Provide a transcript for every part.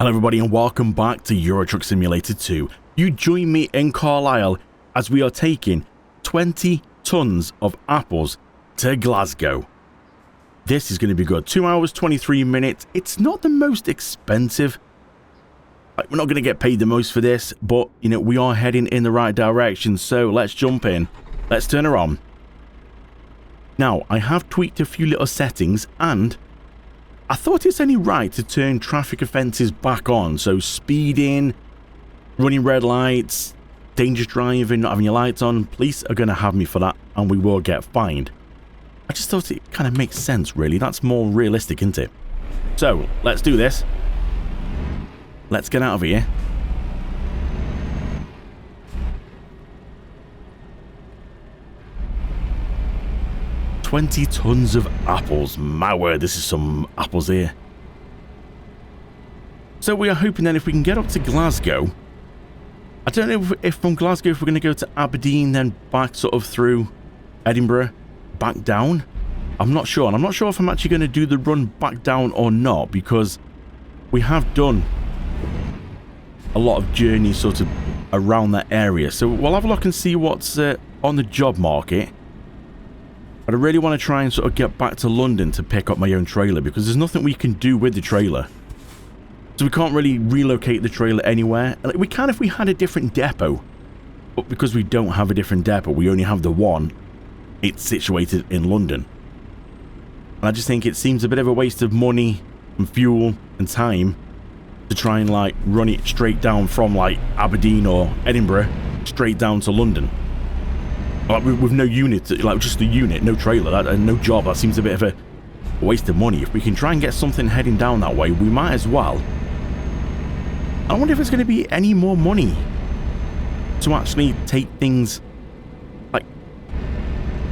Hello everybody and welcome back to Euro Truck Simulator 2. You join me in Carlisle as we are taking 20 tons of apples to Glasgow. This is going to be good. 2 hours, 23 minutes. It's not the most expensive. We're not going to get paid the most for this, but you know, we are heading in the right direction. So let's jump in. Let's turn her on. Now, I have tweaked a few little settings and I thought it's only right to turn traffic offences back on, so speeding, running red lights, dangerous driving, not having your lights on. Police are going to have me for that and we will get fined. I just thought it kind of makes sense really, that's more realistic, isn't it? So, let's do this. Let's get out of here. $20 tons of apples. My word, this is some apples here. So we are hoping then if we can get up to Glasgow. I don't know if from Glasgow if we're going to go to Aberdeen, then back sort of through Edinburgh, back down. I'm not sure. And I'm not sure if I'm actually going to do the run back down or not, because we have done a lot of journeys sort of around that area. So we'll have a look and see what's on the job market. But I really want to try and sort of get back to London to pick up my own trailer, because there's nothing we can do with the trailer. So we can't really relocate the trailer anywhere. Like, we can if we had a different depot. But because we don't have a different depot, we only have the one. It's situated in London. And I just think it seems a bit of a waste of money and fuel and time to try and like run it straight down from like Aberdeen or Edinburgh straight down to London. Like with no unit, like just the unit, no trailer, and no job. That seems a bit of a waste of money. If we can try and get something heading down that way, we might as well. I wonder if there's going to be any more money to actually take things like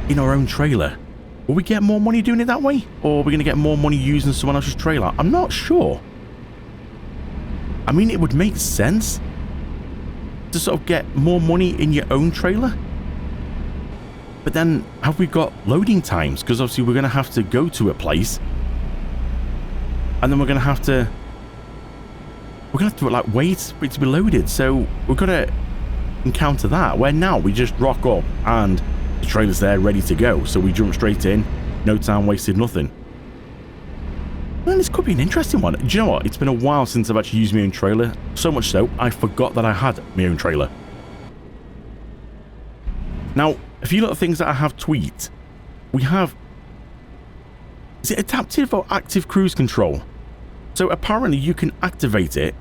in our own trailer. Will we get more money doing it that way? Or are we going to get more money using someone else's trailer? I'm not sure. I mean, it would make sense to sort of get more money in your own trailer. But then, have we got loading times? Because obviously we're going to have to go to a place. And then we're going to have to... like wait for it to be loaded. So we've got to encounter that. Where now we just rock up and the trailer's there ready to go. So we jump straight in. No time wasted, nothing. Well, this could be an interesting one. Do you know what? It's been a while since I've actually used my own trailer. So much so, I forgot that I had my own trailer. Now, a few little things that I have tweaked. We have... Is it adaptive or active cruise control? So apparently you can activate it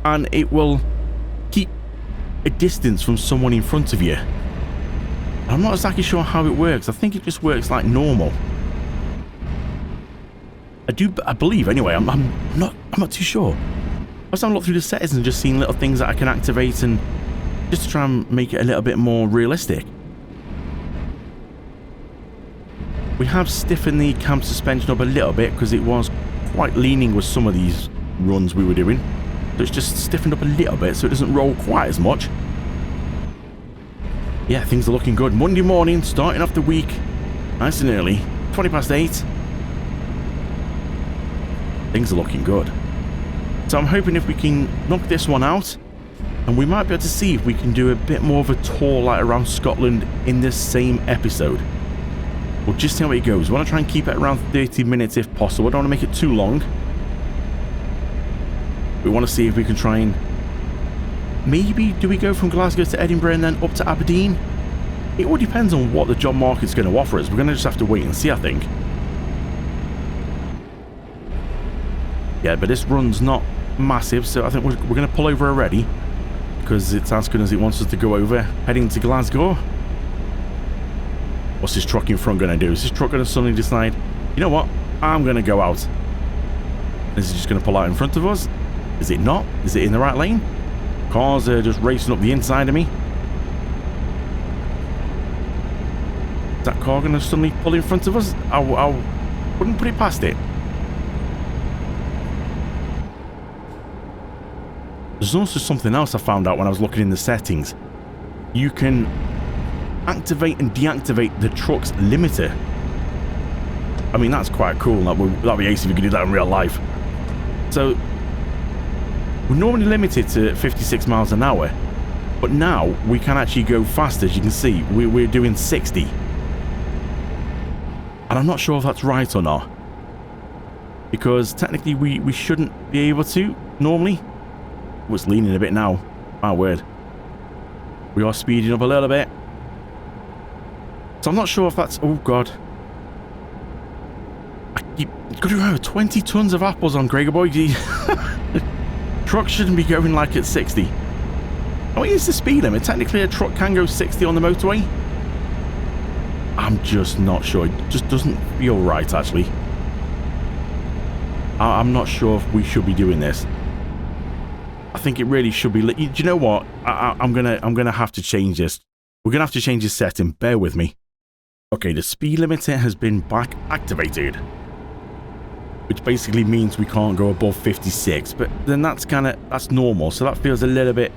and it will keep a distance from someone in front of you. I'm not exactly sure how it works. I think it just works like normal. I believe anyway. I'm not too sure. I was having a look through the settings and just seeing little things that I can activate and just to try and make it a little bit more realistic. We have stiffened the cam suspension up a little bit because it was quite leaning with some of these runs we were doing. So it's just stiffened up a little bit so it doesn't roll quite as much. Yeah, things are looking good. Monday morning, starting off the week nice and early, 8:20. Things are looking good. So I'm hoping if we can knock this one out, and we might be able to see if we can do a bit more of a tour like around Scotland in this same episode. We'll just see how it goes. We want to try and keep it around 30 minutes if possible. I don't want to make it too long. We want to see if we can try and... Maybe do we go from Glasgow to Edinburgh and then up to Aberdeen? It all depends on what the job market's going to offer us. We're going to just have to wait and see, I think. Yeah, but this run's not massive, so I think we're going to pull over already. Because it's asking us, it wants us to go over, heading to Glasgow. What's this truck in front going to do? Is this truck going to suddenly decide, you know what, I'm going to go out? Is it just going to pull out in front of us? Is it not? Is it in the right lane? Cars are just racing up the inside of me. Is that car going to suddenly pull in front of us? I wouldn't put it past it. There's also something else I found out when I was looking in the settings. You can activate and deactivate the truck's limiter. I mean, that's quite cool. That'd be ace if you could do that in real life. So We're normally limited to 56 miles an hour, but now we can actually go fast. As you can see, we're doing 60. And I'm not sure if that's right or not, because technically we shouldn't be able to normally. Oh, it's leaning a bit now. My word. We are speeding up a little bit. So I'm not sure if that's... Oh, God. You've got to remember, 20 tons of apples on Gregor Boy. Truck shouldn't be going like at 60. What is the speed limit? Technically, a truck can go 60 on the motorway. I'm just not sure. It just doesn't feel right, actually. I'm not sure if we should be doing this. I think it really should be... Do you know what? I'm gonna have to change this. We're gonna have to change this setting. Bear with me. Okay, the speed limiter has been back activated, which basically means we can't go above 56. But then that's normal, so that feels a little bit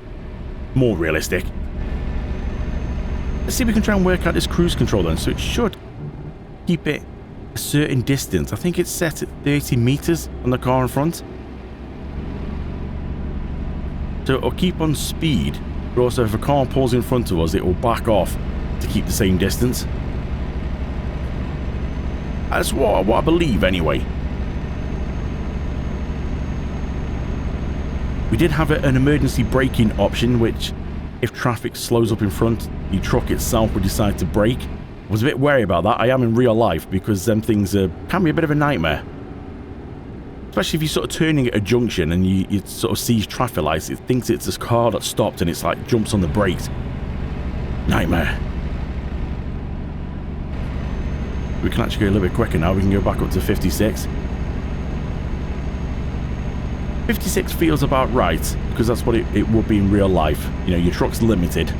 more realistic. Let's see if we can try and work out this cruise control then. So it should keep it a certain distance. I think it's set at 30 meters on the car in front. So it'll keep on speed, but also if a car pulls in front of us, it will back off to keep the same distance. That's what I believe anyway. We did have an emergency braking option, which if traffic slows up in front, the truck itself would decide to brake. I was a bit wary about that. I am in real life, because them things can be a bit of a nightmare. Especially if you're sort of turning at a junction and you sort of see traffic lights, it thinks it's this car that stopped and it's like jumps on the brakes. Nightmare. We can actually go a little bit quicker now. We can go back up to 56. 56 feels about right, because that's what it would be in real life. You know, your truck's limited.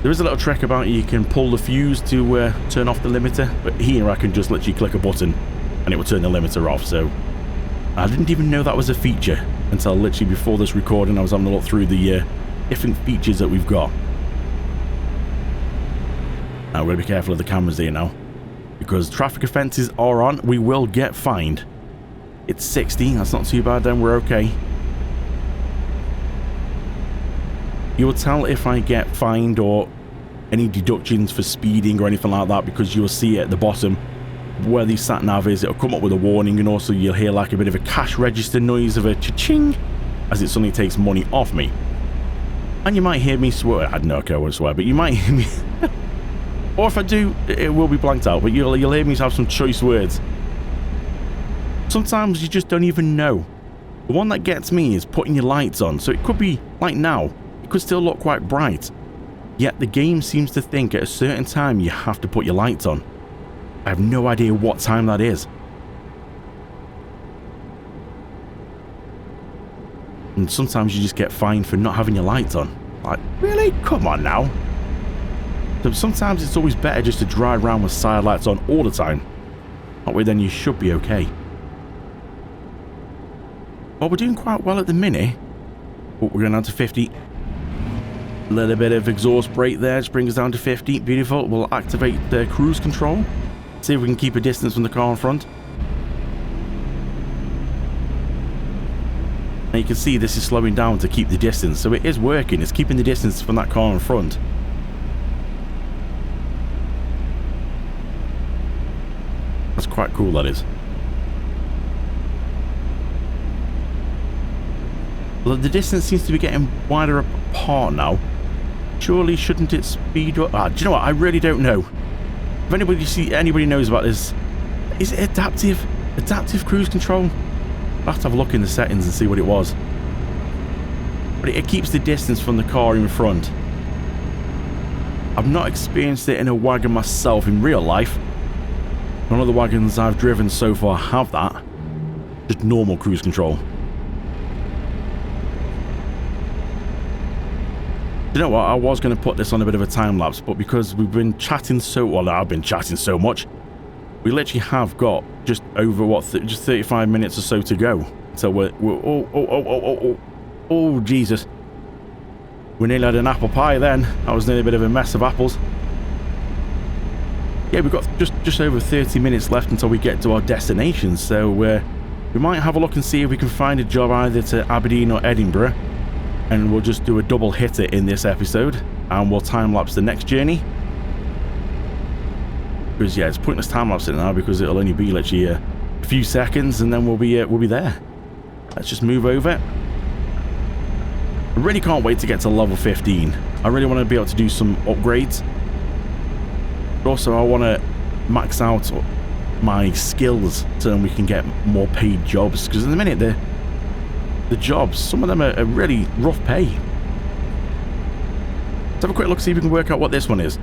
There is a little trick about it. You can pull the fuse to turn off the limiter, but here I can just literally click a button and it will turn the limiter off. So I didn't even know that was a feature until literally before this recording. I was having a look through the different features that we've got. Now we're going to be careful of the cameras here now, because traffic offences are on. We will get fined. It's 60. That's not too bad then. We're okay. You'll tell if I get fined or any deductions for speeding or anything like that, because you'll see at the bottom where the sat nav is. It'll come up with a warning, and also you'll hear like a bit of a cash register noise of a cha-ching as it suddenly takes money off me. And you might hear me swear. I don't know, okay, I won't swear, but you might hear me. Or if I do, it will be blanked out, but you'll hear me have some choice words. Sometimes you just don't even know. The one that gets me is putting your lights on. So it could be like now, it could still look quite bright, yet the game seems to think at a certain time you have to put your lights on. I have no idea what time that is. And sometimes you just get fined for not having your lights on. Like, really? Come on now. So sometimes it's always better just to drive around with side lights on all the time. That way then you should be okay. Well, we're doing quite well at the minute. Oh, we're going down to 50. A little bit of exhaust brake there, just brings us down to 50. Beautiful. We'll activate the cruise control. See if we can keep a distance from the car in front. And you can see this is slowing down to keep the distance. So it is working. It's keeping the distance from that car in front. That's quite cool, that is. Well, the distance seems to be getting wider apart now. Surely shouldn't it speed up? Do you know what? I really don't know. If anybody knows about this, is it adaptive cruise control? I'll have to have a look in the settings and see what it was. But it keeps the distance from the car in front. I've not experienced it in a wagon myself in real life. None of the wagons I've driven so far have that. Just normal cruise control. You know what, I was going to put this on a bit of a time lapse, but because we've been chatting I've been chatting so much, we literally have got just over just 35 minutes or so to go. So we're oh Jesus, we nearly had an apple pie then. That was nearly a bit of a mess of apples. Yeah, we've got just over 30 minutes left until we get to our destination, so we're We might have a look and see if we can find a job either to Aberdeen or Edinburgh. And we'll just do a double hitter in this episode. And we'll time-lapse the next journey. Because, yeah, it's pointless time-lapse it now because it'll only be literally a few seconds and then we'll be there. Let's just move over. I really can't wait to get to level 15. I really want to be able to do some upgrades. But also, I want to max out my skills so we can get more paid jobs. Because in the minute, the jobs, some of them are really rough pay. Let's have a quick look, see if we can work out what this one is.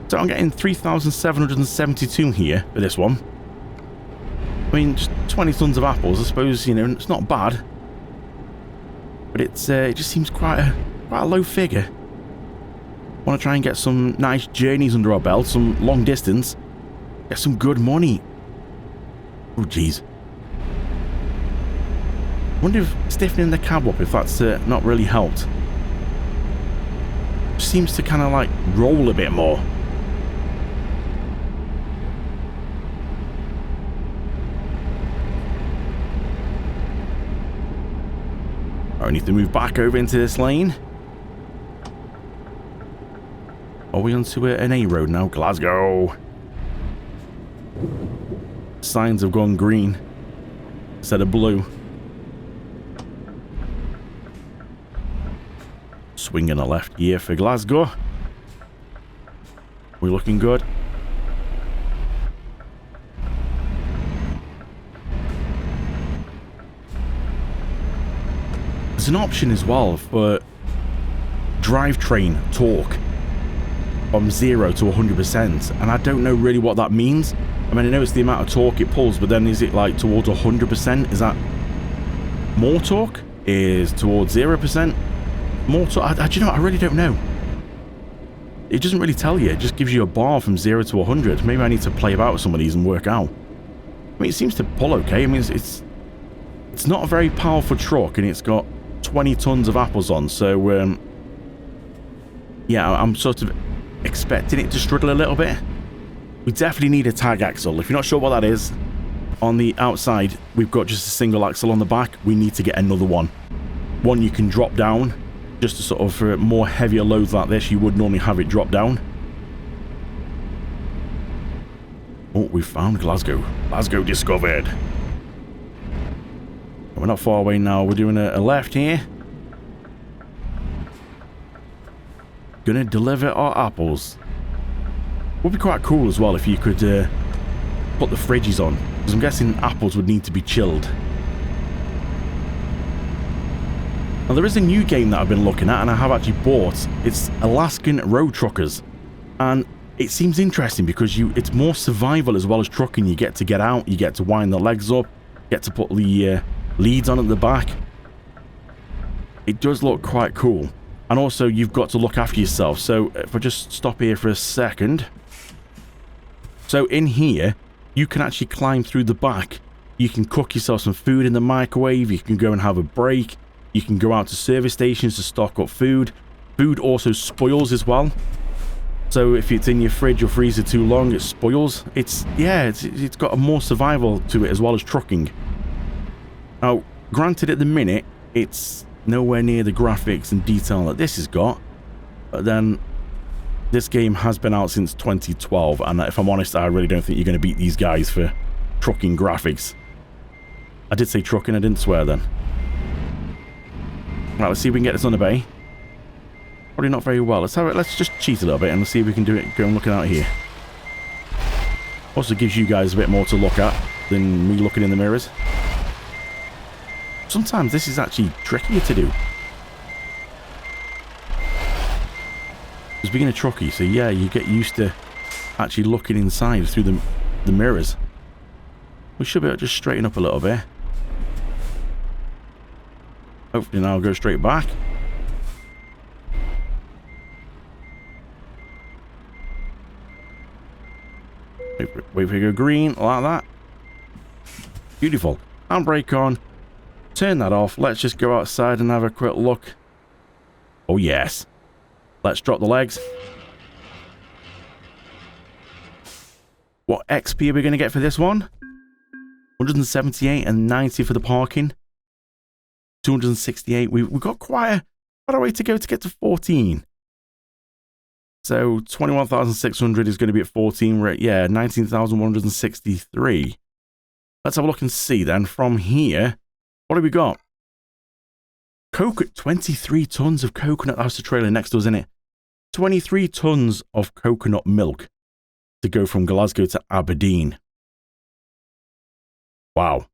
So I'm getting 3,772 here for this one. I mean, just 20 tons of apples, I suppose, you know, it's not bad. But it just seems quite a low figure. Want to try and get some nice journeys under our belt, some long distance. Get some good money. Oh, jeez. Wonder if stiffening the cab up, if that's not really helped. Seems to kind of like roll a bit more. I need to move back over into this lane. Are we onto an A road now? Glasgow. Signs have gone green instead of blue. Swinging a left gear for Glasgow. We're looking good. There's an option as well for drivetrain torque from 0 to 100%, and I don't know really what that means. I mean, I know it's the amount of torque it pulls, but then is it like towards 100%? Is that more torque? Is towards 0%? More torque? Do you know what? I really don't know. It doesn't really tell you. It just gives you a bar from 0 to 100. Maybe I need to play about with some of these and work out. I mean, it seems to pull okay. I mean, it's not a very powerful truck, and it's got 20 tons of apples on, so yeah, I'm sort of expecting it to struggle a little bit. We definitely need a tag axle. If you're not sure what that is, on the outside we've got just a single axle on the back. We need to get another one you can drop down, just to sort of for more heavier loads like this you would normally have it drop down. Oh, we found Glasgow discovered. We're not far away now. We're doing a left here. Gonna deliver our apples. Would be quite cool as well if you could put the fridges on, because I'm guessing apples would need to be chilled. Now there is a new game that I've been looking at and I have actually bought. It's Alaskan Road Truckers, and it seems interesting because it's more survival as well as trucking. You get to get out, you get to wind the legs up, get to put the leads on at the back. It does look quite cool, and also you've got to look after yourself. So if I just stop here for a second, so in here you can actually climb through the back. You can cook yourself some food in the microwave, you can go and have a break, you can go out to service stations to stock up food. Food also spoils as well, so if it's in your fridge or freezer too long, it spoils. It's got a more survival to it as well as trucking. Now, granted, at the minute, it's nowhere near the graphics and detail that this has got, but then this game has been out since 2012, and if I'm honest, I really don't think you're going to beat these guys for trucking graphics. I did say trucking, I didn't swear then. Right, let's see if we can get this on the bay. Probably not very well. Let's just cheat a little bit and let's see if we can do it going looking out here. Also gives you guys a bit more to look at than me looking in the mirrors. Sometimes this is actually trickier to do. It's being a trucky, so yeah, you get used to actually looking inside through the mirrors. We should be able to just straighten up a little bit. Hopefully now I'll go straight back. Wait for it to go green, like that. Beautiful. Handbrake on. Turn that off. Let's just go outside and have a quick look. Oh yes. Let's drop the legs. What XP are we going to get for this one? 178 and 90 for the parking. 268. We've got quite a way to go to get to 14. So 21,600 is going to be at 14. We're at, yeah, 19,163. Let's have a look and see then. From here, what have we got? 23 tons of coconut. That's the trailer next to us, isn't it? 23 tons of coconut milk to go from Glasgow to Aberdeen. Wow.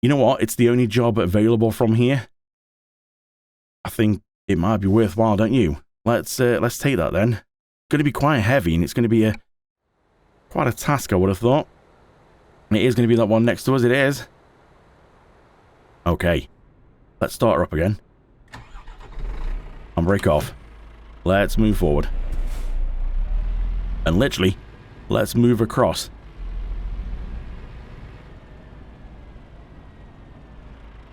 You know what? It's the only job available from here. I think it might be worthwhile, don't you? Let's take that then. It's going to be quite heavy, and it's going to be quite a task, I would have thought. And it is going to be that one next to us. It is. Okay. Let's start her up again. And break off. Let's move forward. And literally, let's move across.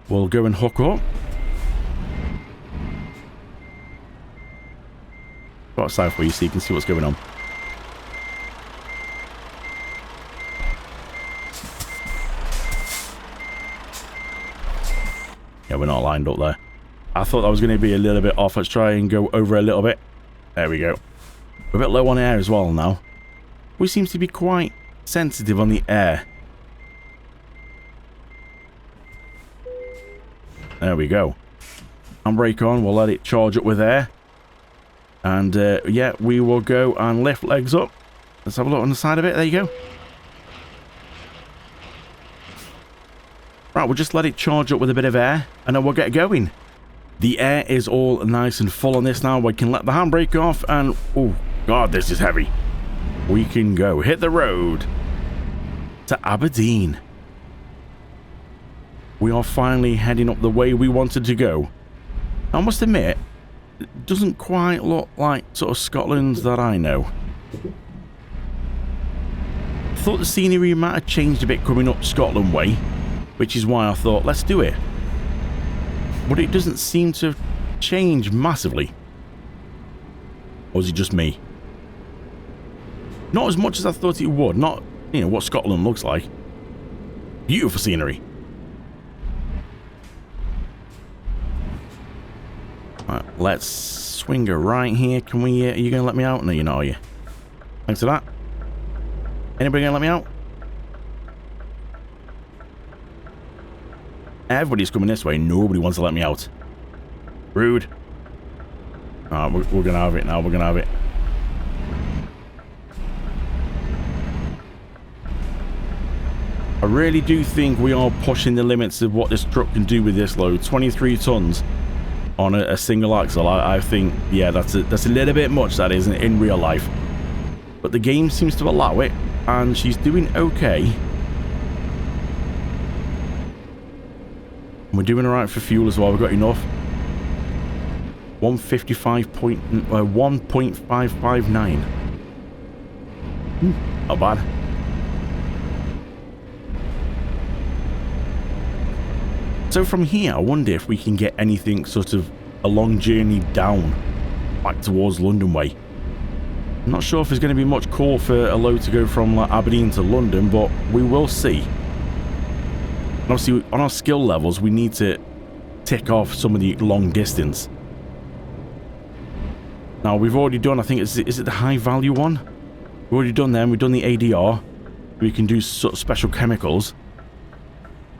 We'll go and hook up. Go outside for you so you can see what's going on. Yeah, we're not lined up there. I thought that was going to be a little bit off. Let's try and go over a little bit. There we go. We're a bit low on air as well now. We seem to be quite sensitive on the air. There we go. Handbrake on. We'll let it charge up with air. And, yeah, we will go and lift legs up. Let's have a look on the side of it. There you go. Right, we'll just let it charge up with a bit of air, and then we'll get going. The air is all nice and full on this now. We can let the handbrake off, and... oh, God, this is heavy. We can go. Hit the road to Aberdeen. We are finally heading up the way we wanted to go. I must admit, it doesn't quite look like sort of Scotland that I know. I thought the scenery might have changed a bit coming up Scotland way, which is why I thought, let's do it. But it doesn't seem to have changed massively. Or is it just me? Not as much as I thought it would. Not, you know, what Scotland looks like. Beautiful scenery. Right, let's swing her right here. Can we, are you going to let me out? No, you're not, are you? Thanks for that. Anybody going to let me out? Everybody's coming this way. Nobody wants to let me out. Rude. Alright, we're going to have it now. We're going to have it. I really do think we are pushing the limits of what this truck can do with this load. 23 tons on a single axle. I think, yeah, that's a little bit much, that is, in real life. But the game seems to allow it, and she's doing okay. We're doing alright for fuel as well. We've got enough. 1.559. Not bad. So from here, I wonder if we can get anything sort of a long journey down back towards London way. I'm not sure if there's going to be much call for a load to go from like Aberdeen to London, but we will see. And obviously, on our skill levels, we need to tick off some of the long distance. Now, we've already done, I think, is it the high value one? We've already done them. We've done the ADR. We can do sort of special chemicals.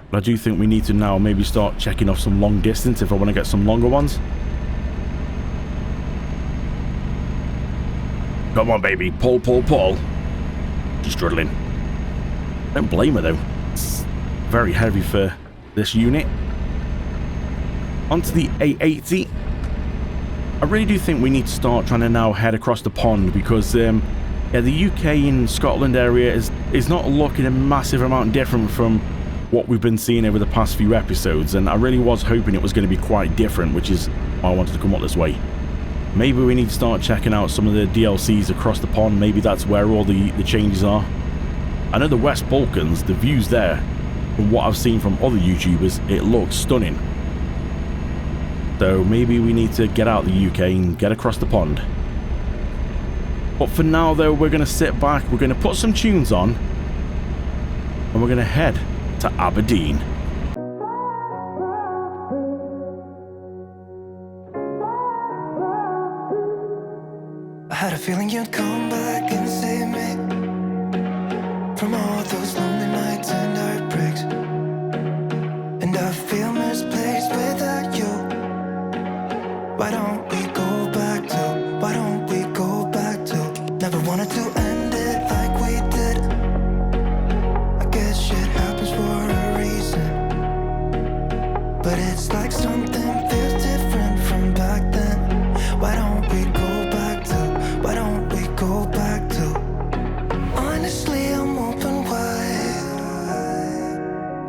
But I do think we need to now maybe start checking off some long distance if I want to get some longer ones. Come on, baby. Pull, pull, pull. Just struggling. Don't blame her, though. It's very heavy for this unit. Onto the A80. I really do think we need to start trying to now head across the pond because yeah, the UK and Scotland area is not looking a massive amount different from what we've been seeing over the past few episodes, and I really was hoping it was going to be quite different, which is why I wanted to come up this way. Maybe we need to start checking out some of the DLCs across the pond. Maybe that's where all the changes are. I know the West Balkans, the views there, from what I've seen from other YouTubers, it looks stunning. So maybe we need to get out of the UK and get across the pond. But for now though, we're going to sit back, we're going to put some tunes on, and we're going to head to Aberdeen. I had a feeling you'd come back and save me from all those lonely nights and heartbreaks. And I feel misplaced without you. Why don't we go back to, why don't we go back to? Never wanted to end it like we did. I guess shit happens for a reason. But it's like something feels different from back then. Why don't we go back to, why don't we go back to? Honestly, I'm open wide.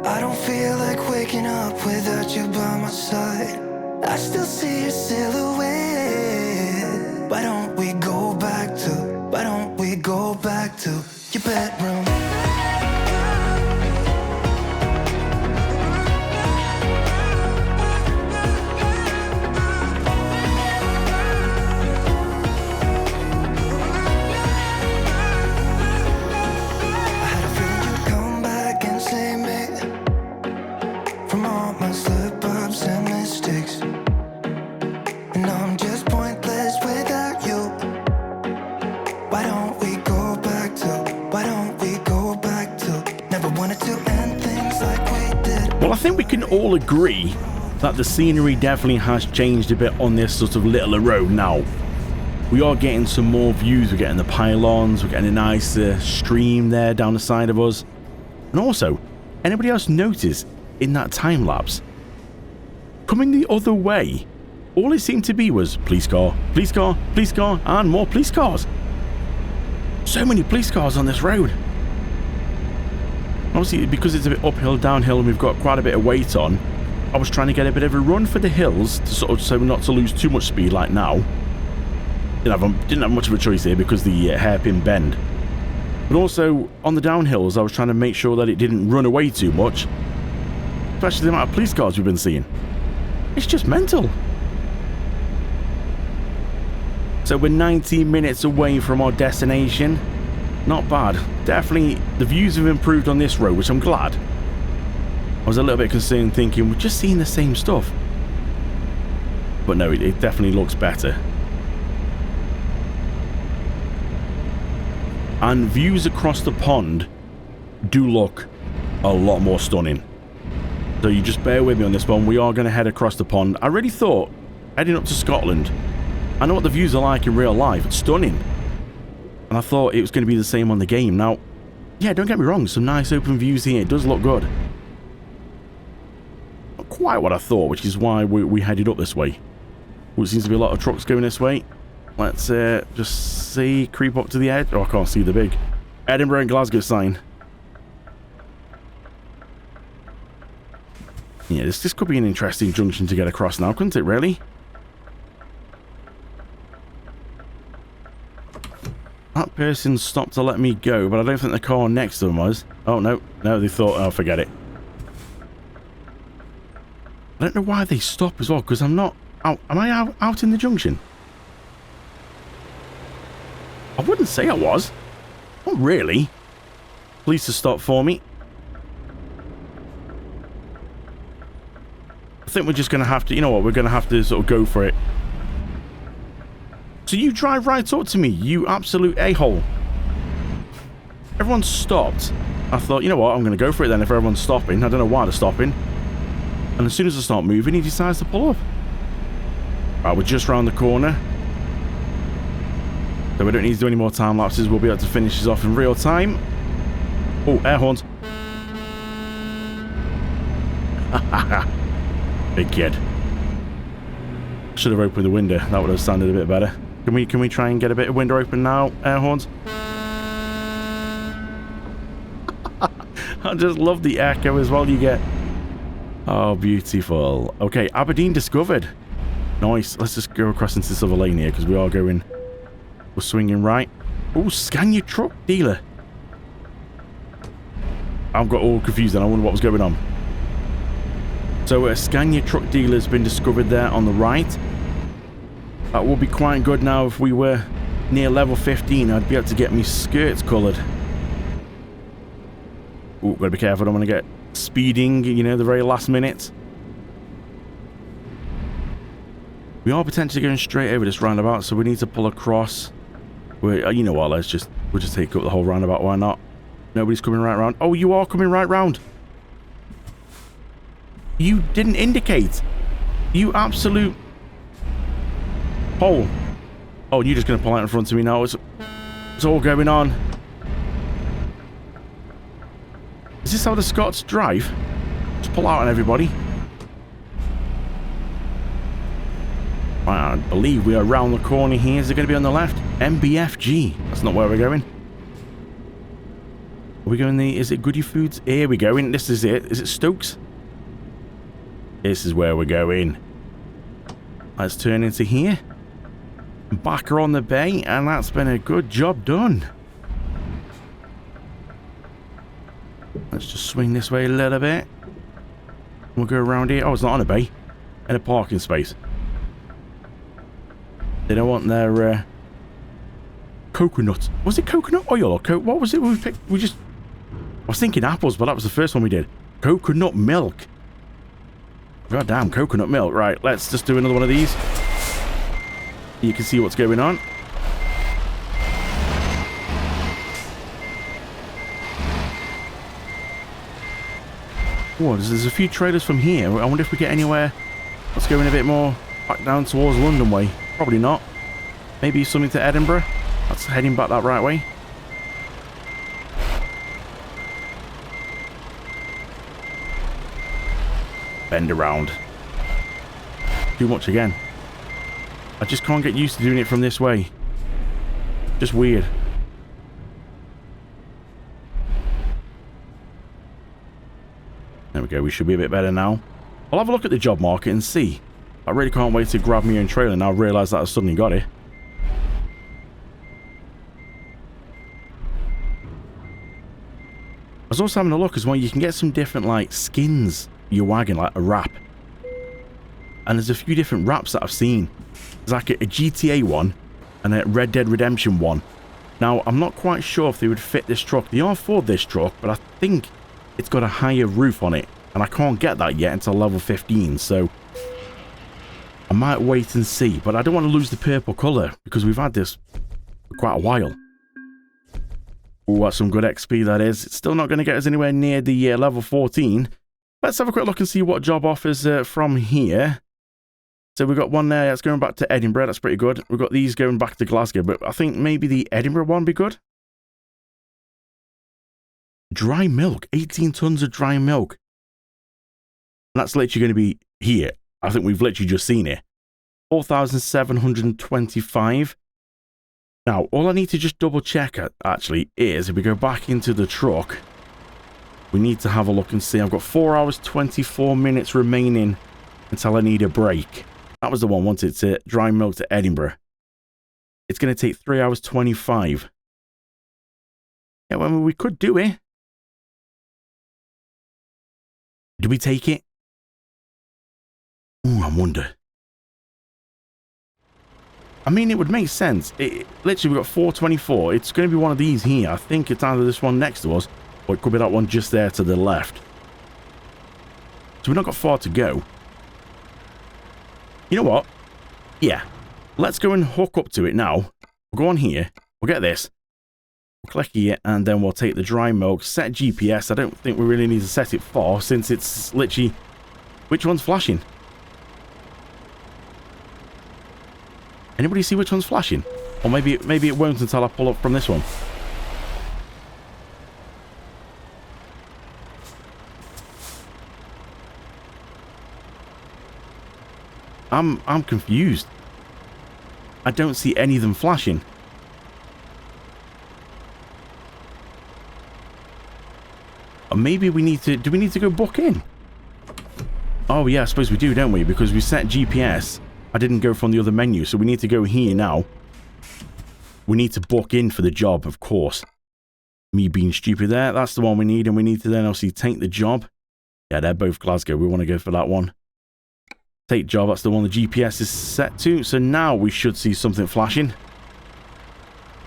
I don't feel like waking up without you by my side. I still see your silhouette. Why don't we go back to, why don't we go back to your bedroom? Well, I think we can all agree that the scenery definitely has changed a bit on this sort of littler road now. We are getting some more views, we're getting the pylons, we're getting a nice stream there down the side of us. And also, anybody else notice in that time lapse, coming the other way, all it seemed to be was police car, police car, police car, and more police cars. So many police cars on this road. Obviously, because it's a bit uphill, downhill, and we've got quite a bit of weight on, I was trying to get a bit of a run for the hills, to sort of, so not to lose too much speed like now. Didn't have much of a choice here because the hairpin bend. But also, on the downhills, I was trying to make sure that it didn't run away too much. Especially the amount of police cars we've been seeing. It's just mental. So we're 19 minutes away from our destination. Not bad. Definitely, the views have improved on this road, which I'm glad. I was a little bit concerned thinking, we're just seeing the same stuff. But no, it definitely looks better. And views across the pond do look a lot more stunning. So you just bear with me on this one. We are going to head across the pond. I really thought, heading up to Scotland, I know what the views are like in real life. It's stunning. And I thought it was going to be the same on the game. Now, yeah, don't get me wrong, some nice open views here. It does look good. Not quite what I thought, which is why we headed up this way. Well, it seems to be a lot of trucks going this way. Let's just see, creep up to the edge. Oh, I can't see the big Edinburgh and Glasgow sign. Yeah, this could be an interesting junction to get across now, couldn't it, really? That person stopped to let me go, but I don't think the car next to them was. Oh, no. No, they thought, oh, forget it. I don't know why they stop as well, because I'm not out. Am I out in the junction? I wouldn't say I was. Not really. Police to stop for me. I think we're just going to have to, you know what, we're going to have to sort of go for it. So you drive right up to me, you absolute a-hole. Everyone stopped. I thought, you know what, I'm going to go for it then if everyone's stopping. I don't know why they're stopping. And as soon as I start moving, he decides to pull up. Right, we're just round the corner. So we don't need to do any more time lapses. We'll be able to finish this off in real time. Oh, air horns. Big kid. Should have opened the window. That would have sounded a bit better. Can we try and get a bit of window open now, air horns? I just love the echo as well you get. Oh, beautiful. Okay, Aberdeen discovered. Nice. Let's just go across into this other lane here because we are going... We're swinging right. Oh, scan your truck dealer. I've got all confused and I wonder what was going on. So a scan your truck dealer has been discovered there on the right. That would be quite good now if we were near level 15. I'd be able to get me skirts coloured. Ooh, gotta be careful. I don't want to get speeding, you know, the very last minute. We are potentially going straight over this roundabout, so we need to pull across. You know what, we'll just take up the whole roundabout, why not? Nobody's coming right round. Oh, you are coming right round. You didn't indicate. You absolute hole. Oh, you're just going to pull out in front of me now. It's all going on. Is this how the Scots drive? Just pull out on everybody. I believe we are around the corner here. Is it going to be on the left? MBFG. That's not where we're going. Are we going is it Goody Foods? Here we go. This is it. Is it Stokes? This is where we're going. Let's turn into here. Back on the bay, and that's been a good job done. Let's just swing this way a little bit. We'll go around here. Oh, it's not on a bay. In a parking space. They don't want their coconut. Was it coconut oil or what was it we picked? I was thinking apples, but that was the first one we did. Coconut milk. God damn, coconut milk. Right, let's just do another one of these. You can see what's going on. Whoa, there's a few trailers from here. I wonder if we get anywhere. Let's go in a bit more back down towards London way. Probably not. Maybe something to Edinburgh. That's heading back that right way. Bend around. Too much again. I just can't get used to doing it from this way. Just weird. There we go. We should be a bit better now. I'll have a look at the job market and see. I really can't wait to grab my own trailer now. I realise that I suddenly got it. I was also having a look as well. You can get some different like skins for your wagon, like a wrap. And there's a few different wraps that I've seen. There's like a GTA one and a Red Dead Redemption one. Now, I'm not quite sure if they would fit this truck. They are for this truck, but I think it's got a higher roof on it. And I can't get that yet until level 15, so I might wait and see. But I don't want to lose the purple colour because we've had this for quite a while. Oh, that's some good XP, that is. It's still not going to get us anywhere near the level 14. Let's have a quick look and see what job offers from here. So we've got one there that's going back to Edinburgh. That's pretty good. We've got these going back to Glasgow, but I think maybe the Edinburgh one would be good. Dry milk. 18 tons of dry milk. And that's literally going to be here. I think we've literally just seen it. 4,725. Now, all I need to just double check actually is if we go back into the truck, we need to have a look and see. I've got 4 hours, 24 minutes remaining until I need a break. That was the one, wasn't it? To dry milk to Edinburgh. It's going to take 3 hours, 25. Yeah, well, we could do it. Do we take it? Ooh, I wonder. I mean, it would make sense. Literally, we've got 424. It's going to be one of these here. I think it's either this one next to us, or it could be that one just there to the left. So we've not got far to go. You know what? Yeah. Let's go and hook up to it now. We'll go on here. We'll get this. We'll click here, and then we'll take the dry milk. Set GPS. I don't think we really need to set it for, since it's literally... Which one's flashing? Anybody see which one's flashing? Or maybe it won't until I pull up from this one. I'm confused. I don't see any of them flashing. Or maybe we need to... Do we need to go book in? Oh yeah, I suppose we do, don't we? Because we set GPS. I didn't go from the other menu, so we need to go here now. We need to book in for the job, of course. Me being stupid there. That's the one we need, and we need to then obviously take the job. Yeah, they're both Glasgow. We want to go for that one. Take job, that's the one the GPS is set to. So now we should see something flashing.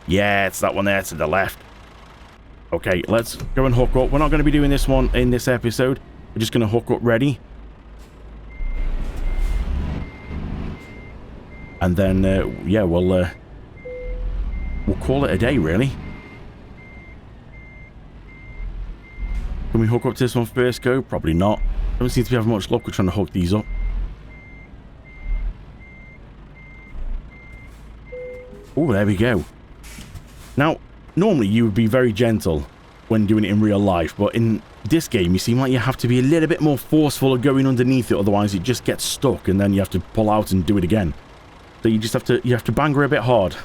Yeah, it's that one there to the left. Okay, let's go and hook up. We're not going to be doing this one in this episode. We're just going to hook up ready. And then, yeah, we'll call it a day, really. Can we hook up to this one first go? Probably not. Don't seem to be having much luck with trying to hook these up. Oh, there we go. Now, normally you would be very gentle when doing it in real life, but in this game you seem like you have to be a little bit more forceful of going underneath it, otherwise it just gets stuck and then you have to pull out and do it again. So you just have to bang her a bit hard,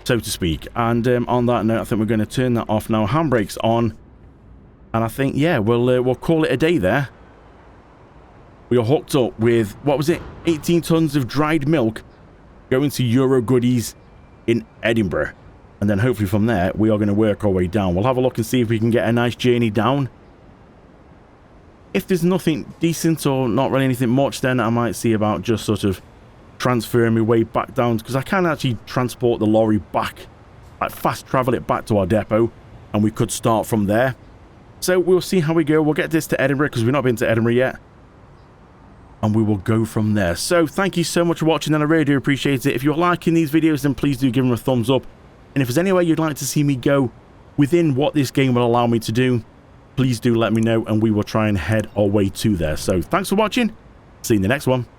so to speak. And on that note, I think we're going to turn that off now. Handbrake's on, and I think, yeah, we'll call it a day there. We are hooked up with, what was it, 18 tons of dried milk going to Euro Goodies in Edinburgh. And then hopefully from there, we are going to work our way down. We'll have a look and see if we can get a nice journey down. If there's nothing decent or not really anything much, then I might see about just sort of transferring my way back down, because I can actually transport the lorry back, like fast travel it back to our depot, and we could start from there. So we'll see how we go. We'll get this to Edinburgh, because we've not been to Edinburgh yet, and we will go from there. So thank you so much for watching, and I really do appreciate it. If you're liking these videos, then please do give them a thumbs up. And if there's any way you'd like to see me go within what this game will allow me to do, please do let me know, and we will try and head our way to there. So thanks for watching. See you in the next one.